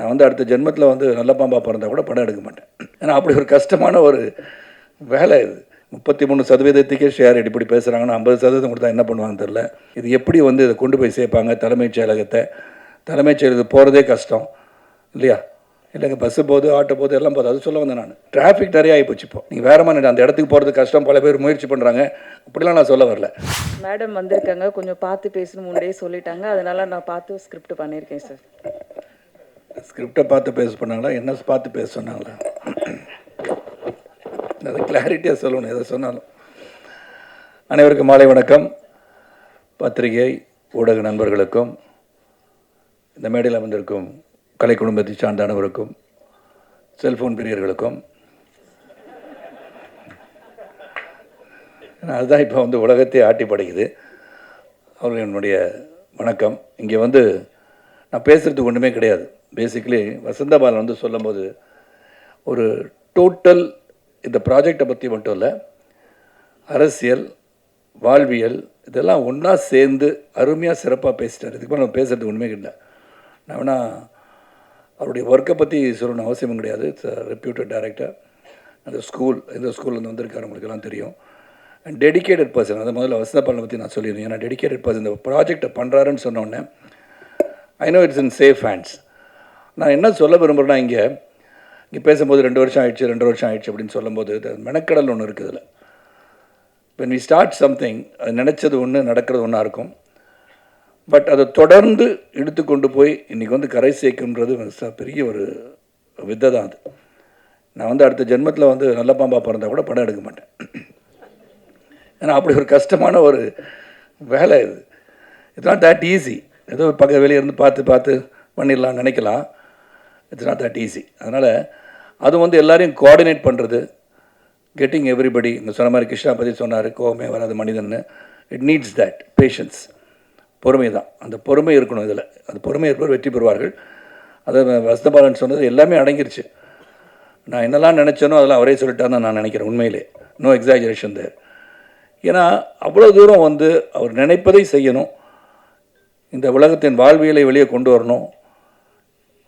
நான் வந்து அடுத்த ஜென்மத்தில் வந்து நல்ல பாம்பா பிறந்தா கூட படம் எடுக்க மாட்டேன். ஏன்னா அப்படி ஒரு கஷ்டமான ஒரு வேலை இது. 33% ஷேர் இப்படி பேசுகிறாங்கன்னா 50% கொடுத்தா என்ன பண்ணுவாங்கன்னு தெரில. இது எப்படி வந்து இதை கொண்டு போய் சேர்ப்பாங்க தலைமைச் செயலகத்தை? தலைமைச் செயலகத்துக்கு போகிறதே கஷ்டம் இல்லையா? இல்லைங்க, பஸ்ஸு போகுது, ஆட்டோ போகுது, எல்லாம் போகுது. அது சொல்ல வந்தேன் நான். டிராஃபிக் நிறைய ஆகி போச்சு. இப்போ நீங்கள் வேறு மாதிரி அந்த இடத்துக்கு போகிறது கஷ்டம், பல பேர் முயற்சி பண்ணுறாங்க, அப்படிலாம் நான் சொல்ல வரல. மேடம் வந்திருக்காங்க, கொஞ்சம் பார்த்து பேசணும் முன்னே சொல்லிட்டாங்க, அதனால் நான் பார்த்து ஸ்கிரிப்ட் பண்ணியிருக்கேன் சார். ஸ்கிரிப்டை பார்த்து பேச பண்ணாங்களா, என்ன பார்த்து பேச சொன்னாங்களா? அதை கிளாரிட்டியாக சொல்லணும் எதை சொன்னாலும். அனைவருக்கும் மாலை வணக்கம். பத்திரிகை ஊடக நண்பர்களுக்கும் இந்த மேடையில் வந்திருக்கும் கலை குடும்பத்தை சார்ந்த அனைவருக்கும், செல்ஃபோன் பிரியர்களுக்கும், அதுதான் இப்போ வந்து உலகத்தையே ஆட்டி படைக்குது, அவர்கள் என்னுடைய வணக்கம். இங்கே வந்து நான் பேசுகிறதுக்கு ஒன்றுமே கிடையாது. பேசிக்கலி வசந்தபாலன் வந்து சொல்லும்போது ஒரு டோட்டல் இந்த ப்ராஜெக்டை பற்றி மட்டும் இல்லை, அரசியல், வாழ்வியல் இதெல்லாம் ஒன்றா சேர்ந்து அருமையாக சிறப்பாக பேசிட்டார். இதுக்கு மேலே நம்ம பேசுகிறதுக்கு ஒன்றுமே இல்லை. நான் வேணால் அவருடைய ஒர்க்கை பற்றி சொல்லணும் அவசியமும் கிடையாது. It's reputed director. அந்த ஸ்கூல், இந்த ஸ்கூல்லேருந்து வந்திருக்காரு, உங்களுக்கெல்லாம் தெரியும். And dedicated person. அதை முதல்ல வசந்தபாலனை பற்றி நான் சொல்லியிருந்தேன். ஏன்னா டெடிக்கேட்டட் பர்சன் இந்த ப்ராஜெக்டை பண்ணுறாருன்னு சொன்னோடனே I know it's in safe hands. நான் என்ன சொல்ல விரும்புகிறேன்னா, இங்கே பேசும்போது 2 வருஷம் ஆயிடுச்சு அப்படின்னு சொல்லும்போது மெனக்கடல் ஒன்று இருக்குது இதில். when we start something, அது நினச்சது ஒன்று, நடக்கிறது ஒன்றா இருக்கும். பட் அதை தொடர்ந்து இழுத்து கொண்டு போய் இன்றைக்கி வந்து கரை சேர்க்குன்றது பெரிய ஒரு வித்தை தான் அது. நான் வந்து அடுத்த ஜென்மத்தில் வந்து நல்ல பாம்பா பிறந்தா கூட படம் எடுக்க மாட்டேன். ஏன்னா அப்படி ஒரு கஷ்டமான ஒரு வேலை இது. It's not that easy. ஏதோ பக்கம் வெளியே இருந்து பார்த்து பண்ணிடலாம் நினைக்கலாம். It's not that easy. அதனால் அது வந்து எல்லாரையும் கோஆர்டினேட் பண்ணுறது, கெட்டிங் எவ்ரிபடி. இங்கே சொன்ன மாதிரி கிருஷ்ணா பற்றி சொன்னார், கோவமே வராது மனிதன்னு. இட் நீட்ஸ் தட் பேஷன்ஸ், பொறுமை தான். அந்த பொறுமை இருக்கணும் இதில். அந்த பொறுமை இருப்பவர் வெற்றி பெறுவார்கள். அதை வசந்தபாலன் சொன்னது எல்லாமே அடங்கிருச்சு. நான் என்னெல்லாம் நினச்சேனோ அதெல்லாம் அவரே சொல்லிட்டான்னு நான் நினைக்கிறேன். உண்மையிலே நோ எக்ஸாஜரேஷன் தேர். ஏன்னா அவ்வளோ தூரம் வந்து அவர் நினைப்பதை செய்யணும். இந்த உலகத்தின் வாழ்வியலை வெளியே கொண்டு வரணும்.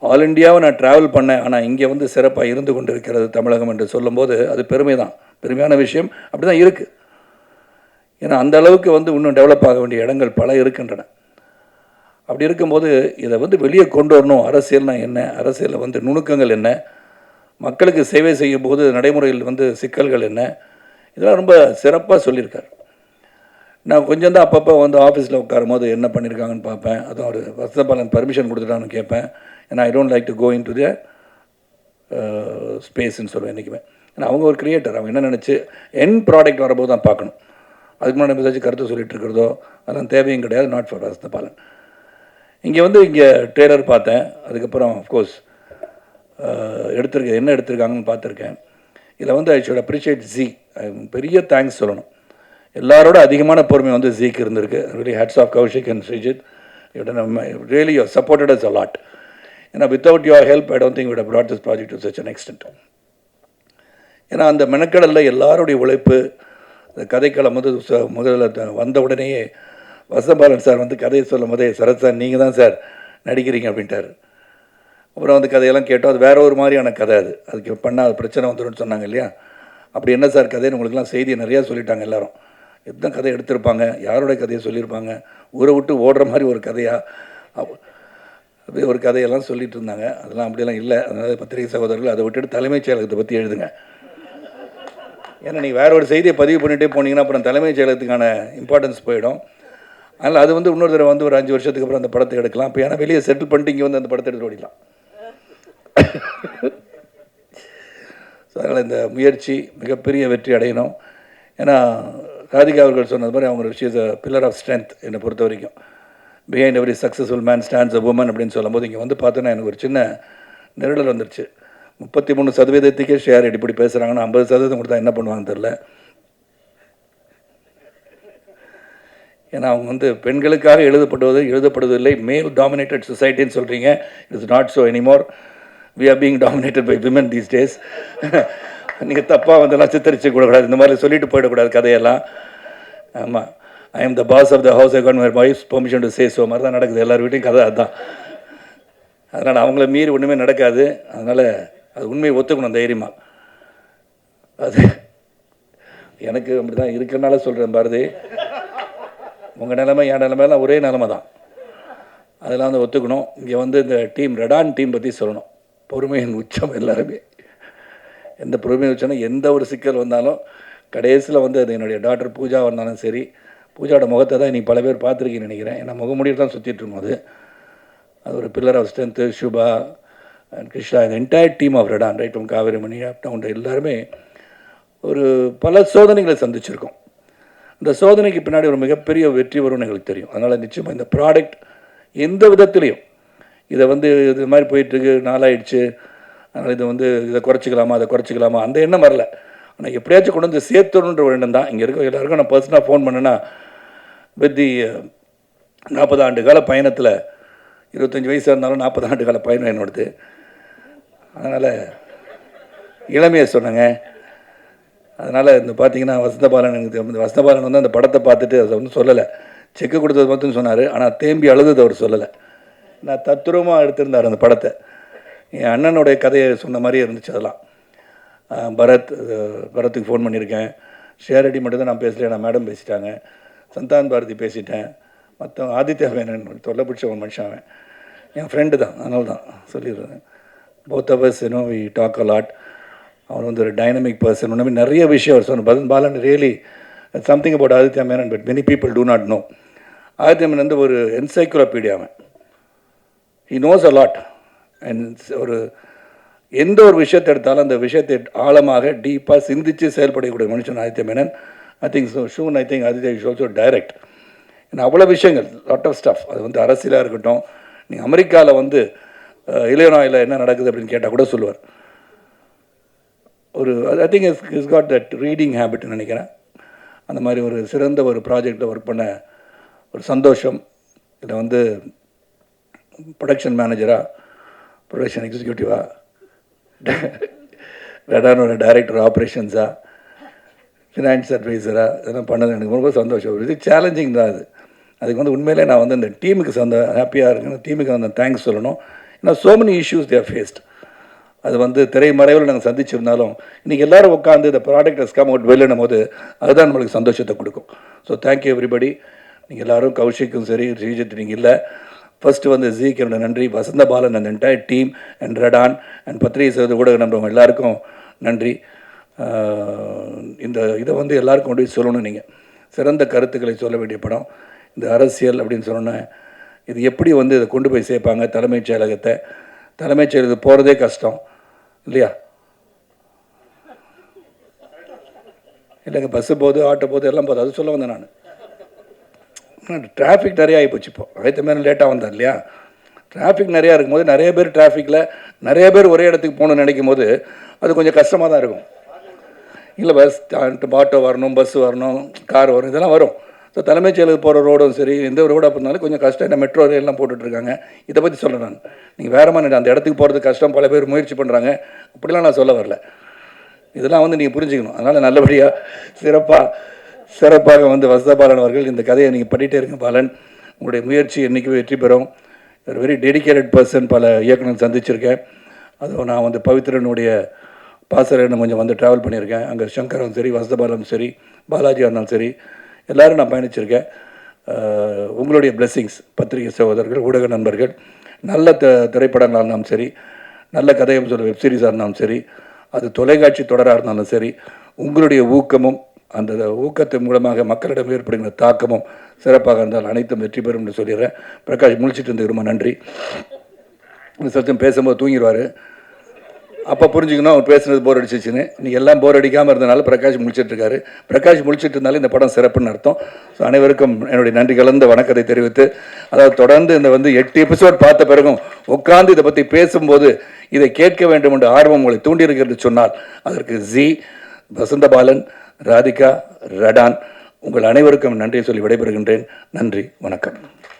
ஆல் இண்டியாவை நான் ட்ராவல் பண்ணேன், ஆனால் இங்கே வந்து சிறப்பாக இருந்து கொண்டு இருக்கிறது தமிழகம் என்று சொல்லும்போது அது பெருமை தான், பெருமையான விஷயம். அப்படி தான் இருக்குது. ஏன்னா அந்த அளவுக்கு வந்து இன்னும் டெவலப் ஆக வேண்டிய இடங்கள் பல இருக்கின்றன. அப்படி இருக்கும்போது இதை வந்து வெளியே கொண்டு வரணும். அரசியல்னால் என்ன, அரசியலில் வந்து நுணுக்கங்கள் என்ன, மக்களுக்கு சேவை செய்யும் போது நடைமுறையில் வந்து சிக்கல்கள் என்ன, இதெல்லாம் ரொம்ப சிறப்பாக சொல்லியிருக்கார். நான் கொஞ்சம் தான் அப்பப்போ வந்து ஆஃபீஸில் உட்காரும் போது என்ன பண்ணியிருக்காங்கன்னு பார்ப்பேன். அதுவும் ஒரு வசந்தபாலன் பர்மிஷன் கொடுத்துட்டான்னு கேட்பேன். ஏன்னா I don't like to go into the ஸ்பேஸ்ன்னு சொல்லுவேன் என்றைக்குமே. ஏன்னா அவங்க ஒரு கிரியேட்டர். அவங்க என்ன நினச்சி என் ப்ராடக்ட் வரும்போது தான் பார்க்கணும். அதுக்கு முன்னாடி ஏதாச்சும் கருத்து சொல்லிகிட்டு இருக்கிறதோ அதெல்லாம் தேவையும் கிடையாது. Not for Vasanthabalan. இங்கே ட்ரெய்லர் பார்த்தேன். அதுக்கப்புறம் அஃப்கோர்ஸ் என்ன எடுத்திருக்காங்கன்னு பார்த்துருக்கேன். இதில் வந்து ஐ ஷுட் அப்ரிஷியேட் ஜி. பெரிய தேங்க்ஸ் சொல்லணும். எல்லாரோட அதிகமான பொறுமை வந்து ஜிக்கு இருந்திருக்கு. Really hats off Kaushik and Sreejith. Really you supported us a lot. ஏன்னா without your help I don't think would have brought this project to such an extent. ஏன்னா அந்த மெனக்கடலில் எல்லாருடைய உழைப்பு. இந்த கதைக்களம் வந்து முதல்ல வந்த உடனேயே வசந்தபாலன் சார் வந்து கதையை சொல்லும் போதே, சரத் சார் நீங்கள் தான் சார் நடிக்கிறீங்க அப்படின்ட்டார். அப்புறம் வந்து கதையெல்லாம் கேட்டோம். அது வேறு ஒரு மாதிரியான கதை. அதுக்கு பண்ணால் அது பிரச்சனை வந்துடும்னு சொன்னாங்க இல்லையா? அப்படி என்ன சார் கதைன்னு உங்களுக்குலாம் செய்தியை நிறையா சொல்லிட்டாங்க எல்லோரும். எத்தனை கதை எடுத்திருப்பாங்க, யாரோடைய கதையை சொல்லியிருப்பாங்க, ஊரை விட்டு ஓடுற மாதிரி ஒரு கதையாக அப்படியே ஒரு கதையெல்லாம் சொல்லிகிட்டு இருந்தாங்க. அதெல்லாம் அப்படியெல்லாம் இல்லை. அதனால் பத்திரிகை சகோதரர்கள் அதை விட்டுட்டு தலைமைச் செயலகத்தை பற்றி எழுதுங்க. ஏன்னா நீங்கள் வேறு ஒரு செய்தியை பதிவு பண்ணிகிட்டே போனீங்கன்னா அப்புறம் தலைமைச் செயலகத்துக்கான இம்பார்ட்டன்ஸ் போயிடும். அதனால் அது வந்து இன்னொரு தடவை வந்து ஒரு 5 வருஷத்துக்கு அப்புறம் அந்த படத்தை எடுக்கலாம். இப்போ ஏன்னா வெளியே செட்டில் பண்ணிட்டு இங்கே வந்து அந்த படத்தை எடுத்து ஓடிக்கலாம். ஸோ அதனால் இந்த முயற்சி மிகப்பெரிய வெற்றி அடையணும். ஏன்னா ராதிகா அவர்கள் சொன்னது மாதிரி அவங்க she is a pillar of strength. என்னை பொறுத்த வரைக்கும் behind every successful man stands a woman அப்படின்னு சொல்லும்போது இங்கே வந்து பார்த்தோன்னா எனக்கு ஒரு சின்ன நெருடல் வந்துருச்சு. 33% ஷேர் இப்படி பேசுகிறாங்கன்னா 50% கொடுத்தா என்ன பண்ணுவாங்கன்னு தெரில. ஏன்னா அவங்க வந்து பெண்களுக்காக எழுதப்படுவதில்லை, மேல் டாமினேட்டட் சொசைட்டின்னு சொல்கிறீங்க. It's not so anymore. We are being dominated by women these days. நீங்கள் தப்பாக வந்தெல்லாம் சித்தரிச்சு கூடக்கூடாது, இந்த மாதிரி சொல்லிட்டு போயிடக்கூடாது கதையெல்லாம். ஆமாம், I am the boss of the house, I got my wife's permission to say so மாதிரி தான் நடக்குது எல்லார் வீட்டையும் கதை. அதுதான் அதனால் அவங்கள மீறி ஒன்றுமே நடக்காது. அதனால் அது உண்மையை ஒத்துக்கணும் தைரியமாக. அது எனக்கு அப்படி தான் இருக்கிறனால சொல்கிறேன் பாரதி. உங்கள் நிலைமை என் நிலைமையெல்லாம் ஒரே நிலைமை தான். அதெல்லாம் வந்து ஒத்துக்கணும். இங்கே வந்து இந்த டீம் ரெடான் டீம் பற்றி சொல்லணும். பொறுமையின் உச்சம் எல்லாருமே. எந்த பொறுமையை வச்சோன்னா எந்த ஒரு சிக்கல் வந்தாலும் கடைசியில் வந்து அது என்னுடைய டாக்டர் பூஜா வந்தாலும் சரி, பூஜாவோட முகத்தை தான் இன்றைக்கி பல பேர் பார்த்துருக்கீங்கன்னு நினைக்கிறேன். ஏன்னா முகமுடியில் தான் சுற்றிட்டு இருக்கும்போது அது ஒரு pillar of strength. Subha and Krishna, இந்த என்டையர் டீம் ஆஃப் ரெடான், right from Kaverimani up down, எல்லாருமே ஒரு பல சோதனைகளை சந்திச்சிருக்கோம். இந்த சோதனைக்கு பின்னாடி ஒரு மிகப்பெரிய வெற்றி வரும்னு எங்களுக்கு தெரியும். அதனால் நிச்சயமாக இந்த ப்ராடக்ட் எந்த விதத்துலேயும் இதை வந்து இது மாதிரி போயிட்டுருக்கு, நாளாயிடுச்சு, அதனால் இதை வந்து இதை குறைச்சிக்கலாமா அதை குறைச்சிக்கலாமா அந்த எண்ணம் வரல. ஆனால் எப்படியாச்சும் கொண்டு வந்து சேர்த்துணுன்ற ஒரு எண்ணம் தான். இங்கே இருக்க எல்லாருக்கும் நான் பர்சனலாக ஃபோன் பண்ணேன்னா, வித் தி 40 ஆண்டு கால பயணத்தில் 25 வயசாக இருந்தாலும் 40 ஆண்டு கால பயணம் என்னோடது. அதனால் இளமையை சொன்னேங்க. அதனால் இந்த பார்த்தீங்கன்னா வசந்தபாலன், எனக்கு வசந்தபாலன் வந்து அந்த படத்தை பார்த்துட்டு அதை ஒன்றும் சொல்லலை, செக்கு கொடுத்தது மட்டும் சொன்னார். ஆனால் தேம்பி அழுதது அவர் சொல்லலை. நான் தத்துரூபமாக எடுத்திருந்தார் அந்த படத்தை. என் அண்ணனுடைய கதையை சொன்ன மாதிரியே இருந்துச்சு. அதெல்லாம் பரத்துக்கு ஃபோன் பண்ணியிருக்கேன். ஷேரடி மட்டும் தான் நான் பேசலையே, நான் மேடம் பேசிட்டாங்க. சந்தான் பாரதி பேசிட்டேன். மற்ற ஆதித்யா வேணன் தொல்லை பிடிச்ச ஒரு மனுஷன், அவன் என் ஃப்ரெண்டு தான். அதனால தான் சொல்லிடுறேன். Both of us we talk a lot. அவன் வந்து ஒரு டைனமிக் பர்சன். ஒன்றுமே நிறைய விஷயம் அவர் சொன்ன Balan really something about Aditya Menon, but many people do not know. Aditya Menon வந்து ஒரு என்சைக்ளோபீடியா. அவன் he knows a lot. And ஒரு எந்த ஒரு விஷயத்தை எடுத்தாலும் அந்த விஷயத்தை ஆழமாக டீப்பாக சிந்தித்து செயல்படக்கூடிய மனுஷன் Aditya Menon. I think soon I think Aditya is also direct. ஏன்னா அவ்வளோ விஷயங்கள், லாட் ஆஃப் ஸ்டஃப். அது வந்து அரசியலாக இருக்கட்டும், நீங்கள் அமெரிக்காவில் வந்து இலினாயில் என்ன நடக்குது அப்படின்னு கேட்டால் கூட சொல்லுவார். ஒரு I think is God that reading ஹேபிட்னு நினைக்கிறேன். அந்த மாதிரி ஒரு சிறந்த ஒரு ப்ராஜெக்டில் ஒர்க் பண்ண ஒரு சந்தோஷம். இதில் வந்து ப்ரொடக்ஷன் மேனேஜராக, ப்ரொடக்ஷன் எக்ஸிக்யூட்டிவாக, ரெடானோட டைரக்டர் ஆப்ரேஷன்ஸாக, ஃபினான்ஸ் அட்வைசராக இதெல்லாம் பண்ணது எனக்கு ரொம்ப சந்தோஷம். இது சேலஞ்சிங் தான். அதுக்கு வந்து உண்மையிலே நான் வந்து இந்த டீமுக்கு ஹாப்பியாக இருக்கணும். டீமுக்கு வந்து தேங்க்ஸ் சொல்லணும். ஏன்னா so many issues they faced. அது வந்து திரைமறைவில் நாங்கள் சந்திச்சிருந்தாலும் இன்றைக்கி எல்லோரும் உட்காந்து இந்த ப்ராடக்ட் ஹஸ் கம் அவுட் வெல்லுன்னும் போது அதுதான் நம்மளுக்கு சந்தோஷத்தை கொடுக்கும். So thank you everybody. நீங்கள் எல்லோரும், கௌஷிக்கும் சரி, ஸ்ரீஜித் நீங்கள் இல்லை, ஃபஸ்ட்டு வந்து ஜீக்கு என்னோட நன்றி, வசந்தபாலன் அந்த என்டையர் டீம் அண்ட் ரெடான் அண்ட் பத்திரிகை செய்வது ஊடக நம்புறவங்க எல்லாருக்கும் நன்றி. இந்த இதை வந்து எல்லாருக்கும் கொண்டு போய் சொல்லணும். நீங்கள் சிறந்த கருத்துக்களை சொல்ல வேண்டிய படம். இந்த அரசியல் அப்படின்னு சொன்னோன்னே இது எப்படி வந்து இதை கொண்டு போய் சேர்ப்பாங்க தலைமைச் செயலகத்தை. தலைமைச் செயலகத்துக்கு போகிறதே கஷ்டம் இல்லையா? இல்லைங்க, பஸ்ஸு போகுது, ஆட்டோ போகுது, எல்லாம் போகுது. அது சொல்ல வந்தேன் நான். டிராஃபிக் நிறையா ஆகிப்போச்சு. இப்போ அதே மாதிரி லேட்டாக வந்தார் இல்லையா? டிராஃபிக் நிறையா இருக்கும்போது நிறைய பேர் டிராஃபிக்கில் நிறைய பேர் ஒரே இடத்துக்கு போகணுன்னு நினைக்கும் போது அது கொஞ்சம் கஷ்டமாக தான் இருக்கும். இல்லை பஸ் ஆட்டோ வரணும், பஸ்ஸு வரணும், கார் வரும், இதெல்லாம் வரும். ஸோ தலைமைச் செயலகத்துக்கு போகிற ரோடும் சரி, எந்த ரோடாக இருந்தாலும் கொஞ்சம் கஷ்டம். இந்த மெட்ரோ ரயிலெலாம் போட்டுட்ருக்காங்க. இதை பற்றி சொல்கிறேன் நான். நீங்கள் வேறு மாதிரி அந்த இடத்துக்கு போகிறது கஷ்டம், பல பேர் முயற்சி பண்ணுறாங்க, அப்படிலாம் நான் சொல்ல வரல. இதெல்லாம் வந்து நீங்கள் புரிஞ்சுக்கணும். அதனால் நல்லபடியாக சிறப்பாக வந்து வசந்தபாலன் அவர்கள் இந்த கதையை நீங்கள் பண்ணிகிட்டே இருங்க. பாலன், உங்களுடைய முயற்சி என்றைக்குமே வெற்றி பெறும். ஒரு வெரி டெடிக்கேட்டட் பர்சன். பல இயக்குனர் சந்திச்சிருக்கேன். அதுவும் நான் வந்து பவித்ரனுடைய பாசறைன்னு கொஞ்சம் வந்து ட்ராவல் பண்ணியிருக்கேன். அங்கே சங்கரும் சரி, வசந்தபாலனும் சரி, பாலாஜியாக இருந்தாலும் சரி, எல்லோரும் நான் பயணிச்சிருக்கேன். உங்களுடைய பிளெஸ்ஸிங்ஸ், பத்திரிகை சகோதரர்கள், ஊடக நண்பர்கள், நல்ல திரைப்படங்களாக இருந்தாலும் சரி, நல்ல கதையும் சொல்ல வெப்சீரிஸாக இருந்தாலும் சரி, அது தொலைக்காட்சி தொடராக இருந்தாலும் சரி, உங்களுடைய ஊக்கமும் அந்த ஊக்கத்தின் மூலமாக மக்களிடம் ஏற்படுகிற தாக்கமும் சிறப்பாக இருந்தால் அனைத்தும் வெற்றி பெறும் என்று சொல்லிடுறேன். பிரகாஷ் முழிச்சிட்டு இருந்து ரொம்ப நன்றி. இந்த சத்தம் பேசும்போது தூங்கிடுவார். அப்போ புரிஞ்சுக்கணும் அவர் பேசுனது போர் அடிச்சிச்சுன்னு. நீங்கள் எல்லாம் போர் அடிக்காமல் இருந்தனால பிரகாஷ் முழிச்சிட்ருக்காரு. பிரகாஷ் முழிச்சிட்டு இருந்தாலும் இந்த படம் சிறப்புன்னு அர்த்தம். ஸோ அனைவருக்கும் என்னுடைய நன்றி கலந்த வணக்கத்தை தெரிவித்து, அதாவது தொடர்ந்து இந்த வந்து 8 எபிசோட் பார்த்த பிறகும் உட்கார்ந்து இதை பற்றி பேசும்போது இதை கேட்க வேண்டும் என்ற ஆர்வம் உங்களை தூண்டியிருக்கிறது சொன்னால் அதற்கு ஜி, வசந்தபாலன், ராதிகா, ரெடான், உங்கள் அனைவருக்கும் நன்றியை சொல்லி விடைபெறுகின்றேன். நன்றி, வணக்கம்.